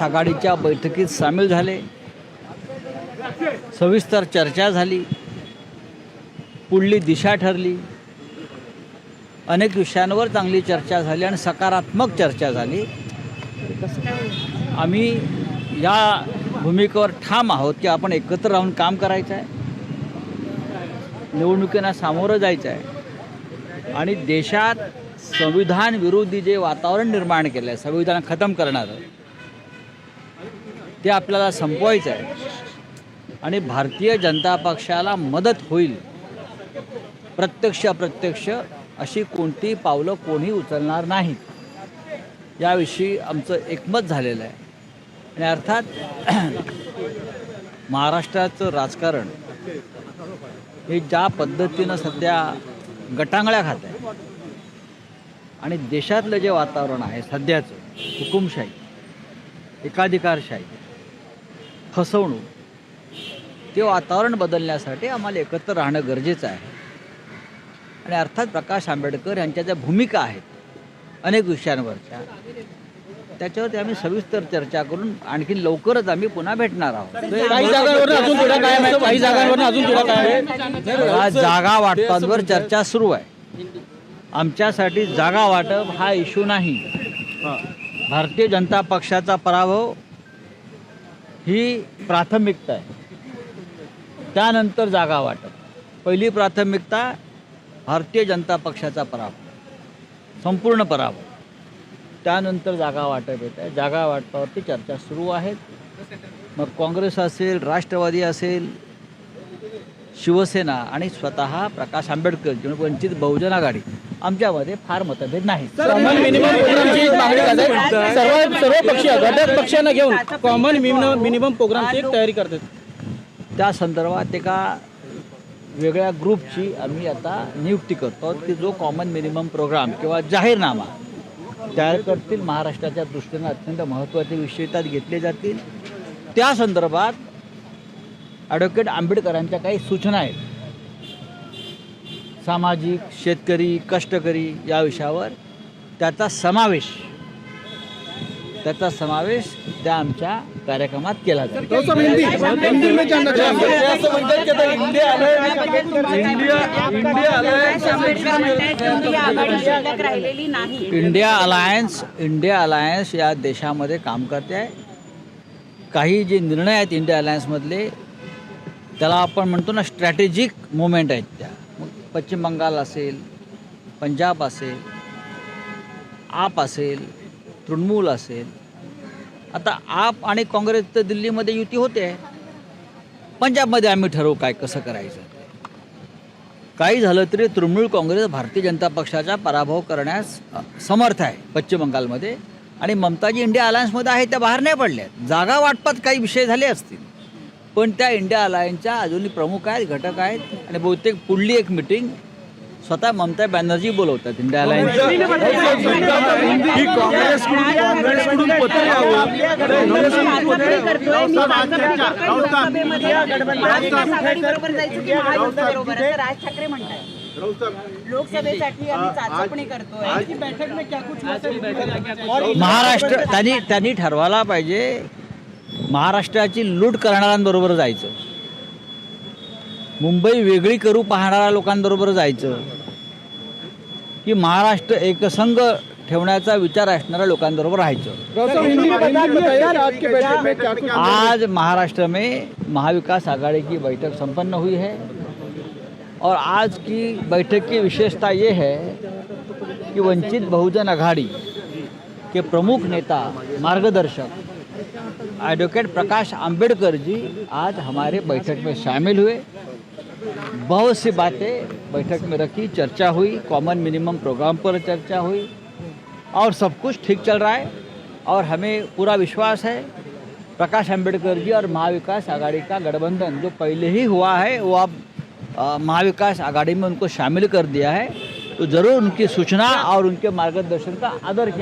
आघाडीच्या बैठकीत सामील झाले, सविस्तर चर्चा झाली, पुढली दिशा ठरली, अनेक विषयांवर चांगली चर्चा झाली आणि सकारात्मक चर्चा झाली। आम्ही या भूमिकेवर ठाम आहोत की आपण एकत्र राहून काम करायचं आहे, निवडणुकींना सामोरं जायचं आहे आणि देशात संविधान विरोधी जे वातावरण निर्माण केलं आहे, संविधान खतम करणारं, ते आपल्याला संपवायचं आहे आणि भारतीय जनता पक्षाला मदत होईल प्रत्यक्ष अप्रत्यक्ष अशी कोणती पावलं कोणी उचलणार नाहीत, याविषयी आमचं एकमत झालेलं आहे। आणि अर्थात महाराष्ट्राचं राजकारण हे ज्या पद्धतीनं सध्या गटांगळ्या खात आहे आणि देशातलं जे वातावरण आहे सध्याचं, हुकुमशाही, एकाधिकारशाही, फसवणूक, ते वातावरण बदलण्यासाठी आम्हाला एकत्र राहणं गरजेचं आहे। आणि अर्थात प्रकाश आंबेडकर यांच्या ज्या भूमिका आहेत अनेक विषयांवरच्या, त्याच्यावरती आम्ही सविस्तर चर्चा करून आणखी लवकरच आम्ही पुन्हा भेटणार आहोत। जागा वाटपांवर चर्चा सुरू आहे। आमच्यासाठी जागा वाटप हा इश्यू नाही, भारतीय जनता पक्षाचा पराभव ही प्राथमिकता आहे, त्यानंतर जागा वाटप। पहिली प्राथमिकता भारतीय जनता पक्षाचा पराभव, संपूर्ण पराभव, त्यानंतर जागा वाटप येत आहे। जागा वाटपावरती चर्चा सुरू आहेत। मग काँग्रेस असेल, राष्ट्रवादी असेल, शिवसेना आणि स्वतः प्रकाश आंबेडकर किंवा वंचित बहुजन आघाडी, आमच्यामध्ये फार मतभेद नाही। सर्व पक्षीय घटक पक्षांना घेऊन कॉमन मिनिमम प्रोग्रामची तयारी करतात। त्या संदर्भात एका वेगळ्या ग्रुपची आम्ही आता नियुक्ती करतो की जो कॉमन मिनिमम प्रोग्राम किंवा जाहीरनामा तयार करतील। महाराष्ट्राच्या दृष्टीनं अत्यंत महत्त्वाचे विषय त्यात घेतले जातील। त्या संदर्भात ॲडव्होकेट आंबेडकरांच्या काही सूचना आहेत, सामाजिक, शेतकरी, कष्टकरी या विषयावर त्याचा समावेश त्या आमच्या कार्यक्रमात केला जाईल। इंडिया अलायन्स या देशामध्ये काम करते आहे। काही जे निर्णय आहेत इंडिया अलायन्समधले, त्याला आपण म्हणतो ना स्ट्रॅटेजिक मुवमेंट आहेत त्या। मग पश्चिम बंगाल असेल, पंजाब असेल, आप असेल, तृणमूल असेल, आता आप आणि काँग्रेस तर दिल्लीमध्ये युती होते, पंजाबमध्ये आम्ही ठरवू काय कसं करायचं। काही झालं तरी तृणमूल काँग्रेस भारतीय जनता पक्षाचा पराभव करण्यास समर्थ आहे पश्चिम बंगालमध्ये, आणि ममताजी इंडिया अलायन्समध्ये आहे, त्या बाहेर नाही पडल्यात। जागा वाटपात काही विषय झाले असतील, पण त्या इंडिया अलायन्सच्या अजूनही प्रमुख आहेत, घटक आहेत, आणि बहुतेक पुढली एक मिटिंग स्वतः ममता बॅनर्जी बोलवतात इंडिया अलायन्स। महाराष्ट्र त्यांनी ठरवायला पाहिजे, महाराष्ट्राची लूट करणाऱ्यांबरोबर जायचं, मुंबई वेगळी करू पाहणाऱ्या लोकांबरोबर जायचं, की महाराष्ट्र एकसंघ ठेवण्याचा विचार असणाऱ्या लोकांबरोबर राहायचं। आज महाराष्ट्र में महाविकास आघाड़ी की बैठक संपन्न हुई है और आज की बैठक की विशेषता ये है कि वंचित बहुजन आघाड़ी के प्रमुख नेता, मार्गदर्शक एडवोकेट प्रकाश आंबेडकर जी आज हमारे बैठक में शामिल हुए। बहुत सी बातें बैठक में रखी, चर्चा हुई, कॉमन मिनिमम प्रोग्राम पर चर्चा हुई और सब कुछ ठीक चल रहा है। और हमें पूरा विश्वास है प्रकाश आंबेडकर जी और महाविकास आघाड़ी का गठबंधन जो पहले ही हुआ है, वो अब महाविकास आघाड़ी में उनको शामिल कर दिया है, तो ज़रूर उनकी सूचना और उनके मार्गदर्शन का आदर किया।